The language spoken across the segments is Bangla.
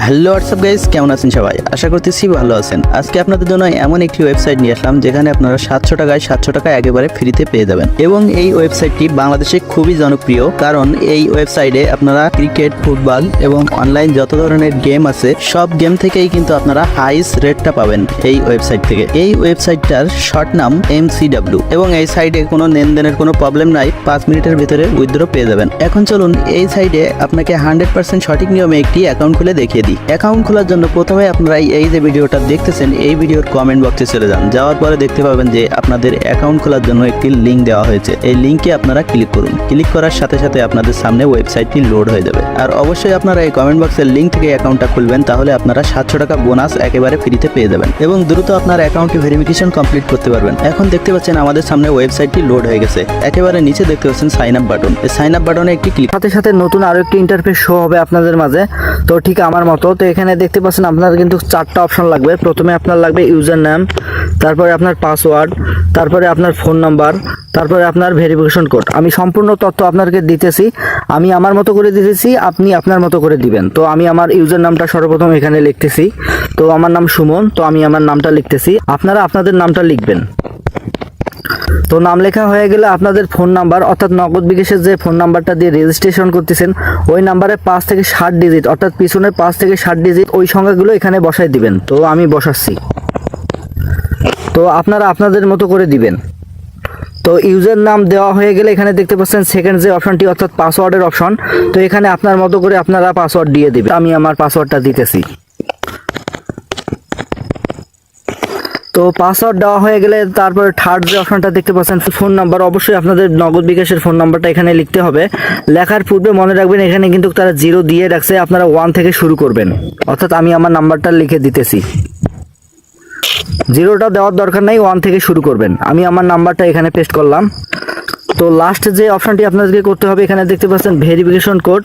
হ্যালো হোয়াটসঅ্যাপ গাইস, কেমন আছেন সবাই? আশা করতেছি ভালো আছেন। আজকে আপনাদের জন্য এমন একটি ওয়েবসাইট নিয়ে আসলাম যেখানে আপনারা 700 টাকা একেবারে ফ্রিতে পেয়ে যাবেন। এবং এই ওয়েবসাইটটি বাংলাদেশে খুবই জনপ্রিয়, কারণ এই ওয়েবসাইটে আপনারা ক্রিকেট, ফুটবল এবং অনলাইন যত ধরনের গেম আছে সব গেম থেকেই কিন্তু আপনারা হাইস্ট রেটটা পাবেন এই ওয়েবসাইট থেকে। এই ওয়েবসাইটটার শর্ট নাম MCW এবং এই সাইটে কোনো লেনদেনের কোনো প্রবলেম নাই, 5 মিনিটের ভিতরে উইথড্র পেয়ে যাবেন। এখন চলুন এই সাইটে আপনাকে 100% সঠিক নিয়মে একটি অ্যাকাউন্ট খুলে দেখিয়ে দিই। অ্যাকাউন্ট খোলার জন্য প্রথমে আপনারা এই যে ভিডিওটা দেখতেছেন এই ভিডিওর কমেন্ট বক্সে চলে যান। যাওয়ার পরে দেখতে পাবেন যে আপনাদের অ্যাকাউন্ট খোলার জন্য একটি লিঙ্ক দেওয়া হয়েছে। এই লিঙ্কে আপনারা ক্লিক করুন। ক্লিক করার সাথে সাথে আপনাদের সামনে ওয়েবসাইটটি লোড হয়ে যাবে। আর অবশ্যই আপনারা এই কমেন্ট বক্সের লিঙ্ক থেকে অ্যাকাউন্টটা খুলবেন, তাহলে আপনারা 700 টাকা বোনাস একেবারে ফ্রিতে পেয়ে যাবেন এবং দ্রুত আপনার অ্যাকাউন্টটি ভেরিফিকেশন কমপ্লিট করতে পারবেন। এখন দেখতে পাচ্ছেন আমাদের সামনে ওয়েবসাইটটি লোড হয়ে গেছে। একেবারে নিচে দেখতে পাচ্ছেন সাইন আপ বাটন। এই সাইন আপ বাটনে একটি ক্লিক সাথে সাথে নতুন আরো একটি ইন্টারফেস শো হবে আপনাদের মাঝে। তো ঠিক আমার মতো। তো এখানে দেখতে পাচ্ছেন আপনার কিন্তু 4টা অপশন লাগবে। প্রথমে আপনার লাগবে ইউজার নেম, তারপরে আপনার পাসওয়ার্ড, তারপরে আপনার ফোন নাম্বার, তারপরে আপনার ভেরিফিকেশন কোড। আমি সম্পূর্ণ তথ্য আপনাকে দিতেছি, আমি আমার মতো করে দিতেছি, আপনি আপনার মতো করে দিবেন। তো আমি আমার ইউজার নামটা সর্বপ্রথম এখানে লিখতেছি। তো আমার নাম সুমন, তো আমি আমার নামটা লিখতেছি, আপনারা আপনাদের নামটা লিখবেন। তো নাম লেখা হয়ে গেলে আপনাদের ফোন নাম্বার অর্থাৎ নগদ বিকাশের যে ফোন নাম্বারটা দিয়ে রেজিস্ট্রেশন করতেছেন ওই নাম্বারে 5 থেকে 7 ডিজিট অর্থাৎ পিছনে 5 থেকে 7 ডিজিট ওই সংখ্যাগুলো এখানে বসাই দিবেন। তো আমি বসাচ্ছি। তো আপনারা আপনাদের মতো করে দিবেন। তো ইউজার নাম দেওয়া হয়ে গেলে এখানে দেখতে পাচ্ছেন সেকেন্ড যে অপশনটি অর্থাৎ পাসওয়ার্ডের অপশন। তো এখানে আপনার মতো করে আপনারা পাসওয়ার্ড দিয়ে দিবেন। আমি আমার পাসওয়ার্ডটা দিতেছি। তো পাসওয়ার্ড দেওয়া হয়ে গেলে তারপরে থার্ড যে অপশনটা দেখতে পাচ্ছেন ফোন নাম্বার, অবশ্যই আপনাদের নগদ বিকাশের ফোন নাম্বারটা এখানে লিখতে হবে। লেখার পূর্বে মনে রাখবেন এখানে কিন্তু তারা 0 দিয়ে রাখছে, আপনারা 1 থেকে শুরু করবেন। অর্থাৎ আমি আমার নাম্বারটা লিখে দিতেছি। 0টা দেওয়ার দরকার নাই, 1 থেকে শুরু করবেন। আমি আমার নাম্বারটা এখানে পেস্ট করলাম। তো লাস্ট যে অপশনটি আপনাদেরকে করতে হবে এখানে দেখতে পাচ্ছেন ভেরিফিকেশন কোড।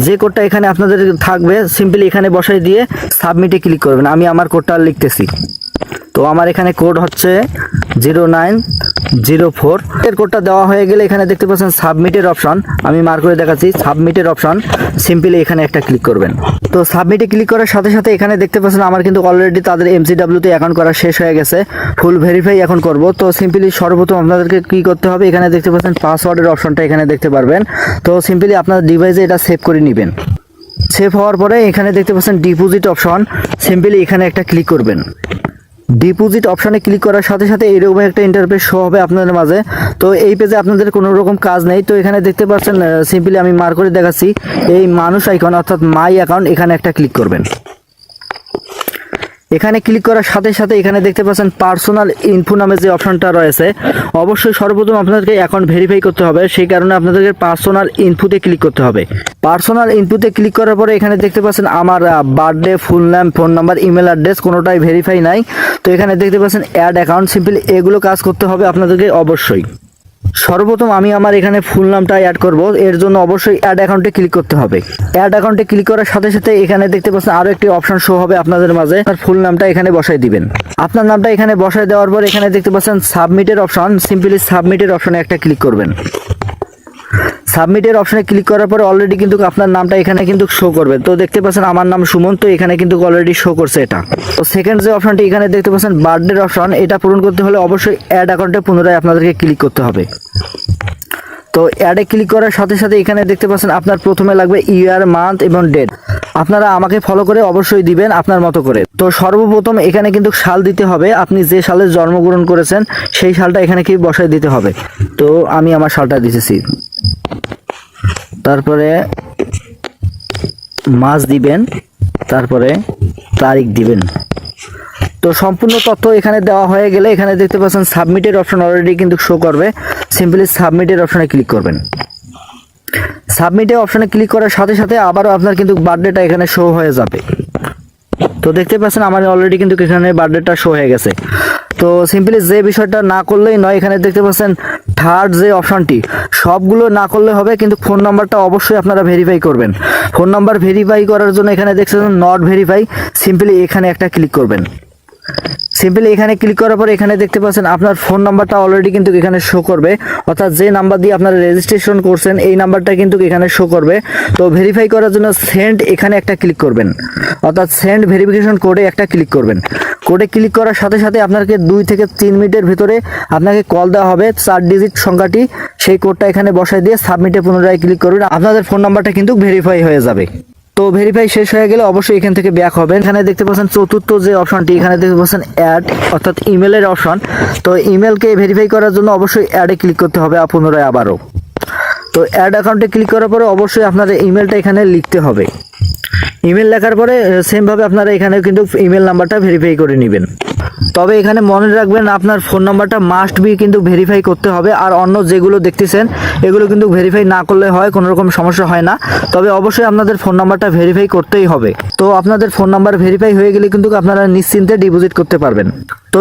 যে কোডটা এখানে আপনাদের থাকবে সিম্পলি এখানে বসাই দিয়ে সাবমিটে ক্লিক করবেন। আমি আমার কোডটা লিখতেছি। তো আমার এখানে কোড হচ্ছে 0904। এর কোডটা দেওয়া হয়ে গেলে এখানে দেখতে পাচ্ছেন সাবমিটের অপশন, আমি মার্ক করে দেখাচ্ছি সাবমিটের অপশন। সিম্পলি এখানে একটা ক্লিক করবেন। তো সাবমিটে ক্লিক করার সাথে সাথে এখানে দেখতে পাচ্ছেন আমার কিন্তু অলরেডি তাদের MCW তে অ্যাকাউন্ট করা শেষ হয়ে গেছে। ফুল ভেরিফাই এখন করব। তো সিম্পলি সর্বপ্রথম আপনাদেরকে কি করতে হবে এখানে দেখতে পাচ্ছেন পাসওয়ার্ডের অপশনটা এখানে দেখতে পারবেন। তো সিম্পলি আপনার ডিভাইসে এটা সেভ করে নেবেন। সেভ হওয়ার পরে এখানে দেখতে পাচ্ছেন ডিপোজিট অপশন, সিম্পলি এখানে একটা ক্লিক করবেন। ডিপোজিট অপশনে ক্লিক করার সাথে সাথে এরকম একটা ইন্টারফেস শো হবে আপনাদের মাঝে। তো এই পেজে আপনাদের কোনো রকম কাজ নেই। তো এখানে দেখতে পাচ্ছেন সিম্পলি আমি মার্ক করে দেখাচ্ছি এই মানুষ আইকন অর্থাৎ মাই অ্যাকাউন্ট, এখানে একটা ক্লিক করবেন। এখানে ক্লিক করার সাথে সাথে এখানে দেখতে পাচ্ছেন পার্সোনাল ইনফো নামে যে অপশনটা রয়েছে, অবশ্যই সর্বপ্রথম আপনাদেরকে অ্যাকাউন্ট ভেরিফাই করতে হবে। সেই কারণে আপনাদেরকে পার্সোনাল ইনফোতে ক্লিক করতে হবে। পার্সোনাল ইনফোতে ক্লিক করার পরে এখানে দেখতে পাচ্ছেন আমার বার্থডে, ফুল নাম, ফোন নাম্বার, ইমেল অ্যাড্রেস কোনোটাই ভেরিফাই নাই। তো এখানে দেখতে পাচ্ছেন অ্যাড অ্যাকাউন্ট, সিম্পলি এগুলো কাজ করতে হবে আপনাদেরকে অবশ্যই। সর্বপ্রথম আমি আমার এখানে ফুল নামটা অ্যাড করব, এর জন্য অবশ্যই অ্যাড অ্যাকাউন্টে ক্লিক করতে হবে। অ্যাড অ্যাকাউন্টে ক্লিক করার সাথে সাথে এখানে দেখতে পাচ্ছেন আরো একটি অপশন শো হবে আপনাদের মাঝে। তার ফুল নামটা এখানে বসাই দিবেন। আপনার নামটা এখানে বসাই দেওয়ার পর এখানে দেখতে পাচ্ছেন সাবমিটের অপশন, সিম্পলি সাবমিটের অপশনে একটা ক্লিক করবেন। সাবমিটের অপশনে ক্লিক করার পরে অলরেডি কিন্তু আপনার নামটা এখানে কিন্তু শো করবে। তো দেখতে পাচ্ছেন আমার নাম সুমন, তো এখানে কিন্তু অলরেডি শো করছে এটা। তো সেকেন্ড যে অপশনটি এখানে দেখতে পাচ্ছেন বার্থডের অপশন, এটা পূরণ করতে হলে অবশ্যই অ্যাড অ্যাকাউন্টে পুনরায় আপনাদেরকে ক্লিক করতে হবে। তো অ্যাডে ক্লিক করার সাথে সাথে এখানে দেখতে পাচ্ছেন আপনার প্রথমে লাগবে ইয়ার, মান্থ এবং ডেট। আপনারা আমাকে ফলো করে অবশ্যই দিবেন আপনার মতো করে। তো সর্বপ্রথম এখানে কিন্তু সাল দিতে হবে, আপনি যে সালে জন্মগ্রহণ করেছেন সেই সালটা এখানে কি বসায় দিতে হবে। তো আমি আমার সালটা দিতেছি, তারপরে মাস দিবেন, তারপরে তারিখ দিবেন। তো সম্পূর্ণ তথ্য এখানে দেওয়া হয়ে গেলে এখানে দেখতে পাচ্ছেন সাবমিটের অপশন অলরেডি কিন্তু শো করবে। সিম্পলি সাবমিটের অপশনে ক্লিক করবেন। সাবমিটের অপশনে ক্লিক করার সাথে সাথে আবারও আপনার কিন্তু বার্থডেটা এখানে শো হয়ে যাবে। তো দেখতে পাচ্ছেন আমার অলরেডি কিন্তু এখানে বার্থডেটা শো হয়ে গেছে। তো সিম্পলি যে বিষয়টা না করলেই নয়, এখানে দেখতে পাচ্ছেন থার্ড যে অপশনটি, সবগুলো না করলে হবে কিন্তু ফোন নাম্বারটা অবশ্যই আপনারা ভেরিফাই করবেন। ফোন নাম্বার ভেরিফাই করার জন্য এখানে দেখছেন নট ভেরিফাই, সিম্পলি এখানে একটা ক্লিক করবেন। সিম্পলি এখানে ক্লিক করার পর এখানে দেখতে পাচ্ছেন আপনার ফোন নাম্বারটা অলরেডি কিন্তু এখানে শো করবে, অর্থাৎ যে নাম্বার দিয়ে আপনারা রেজিস্ট্রেশন করছেন এই নাম্বারটা কিন্তু এখানে শো করবে। তো ভেরিফাই করার জন্য সেন্ড এখানে একটা ক্লিক করবেন, অর্থাৎ সেন্ড ভেরিফিকেশন কোডে একটা ক্লিক করবেন। কোডে ক্লিক করার সাথে সাথে আপনাকে 2 থেকে 3 মিনিটের ভিতরে আপনাকে কল দেওয়া হবে 4 ডিজিট সংখ্যাটি, সেই কোডটা এখানে বসায় দিয়ে সাবমিটে পুনরায় ক্লিক করবেন। আপনাদের ফোন নাম্বারটা কিন্তু ভেরিফাই হয়ে যাবে। তো ভেরিফাই শেষ হয়ে গেলে অবশ্যই এখান থেকে ব্যাক হবেন। এখানে দেখতে পাচ্ছেন চতুর্থ যে অপশনটি, এখানে দেখতে পাচ্ছেন অ্যাড, অর্থাৎ ইমেলের অপশন। তো ইমেলকে ভেরিফাই করার জন্য অবশ্যই অ্যাডে ক্লিক করতে হবে পুনরায় আবারও। তো অ্যাড অ্যাকাউন্টে ক্লিক করার পরে অবশ্যই আপনার ইমেলটা এখানে লিখতে হবে। ইমেল লেখার পরে সেমভাবে আপনারা এখানে কিন্তু ইমেল নাম্বারটা ভেরিফাই করে নেবেন। তবে এখানে মনে রাখবেন আপনার ফোন নাম্বারটা মাস্ট বি কিন্তু ভেরিফাই করতে হবে, আর অন্য যেগুলো দেখতেছেন এগুলো কিন্তু ভেরিফাই না করলে হয় কোনো রকম সমস্যা হয় না। তবে অবশ্যই আপনাদের ফোন নাম্বারটা ভেরিফাই করতেই হবে। তো আপনাদের ফোন নাম্বার ভেরিফাই হয়ে গেলে কিন্তু আপনারা নিশ্চিন্তে ডিপোজিট করতে পারবেন। তো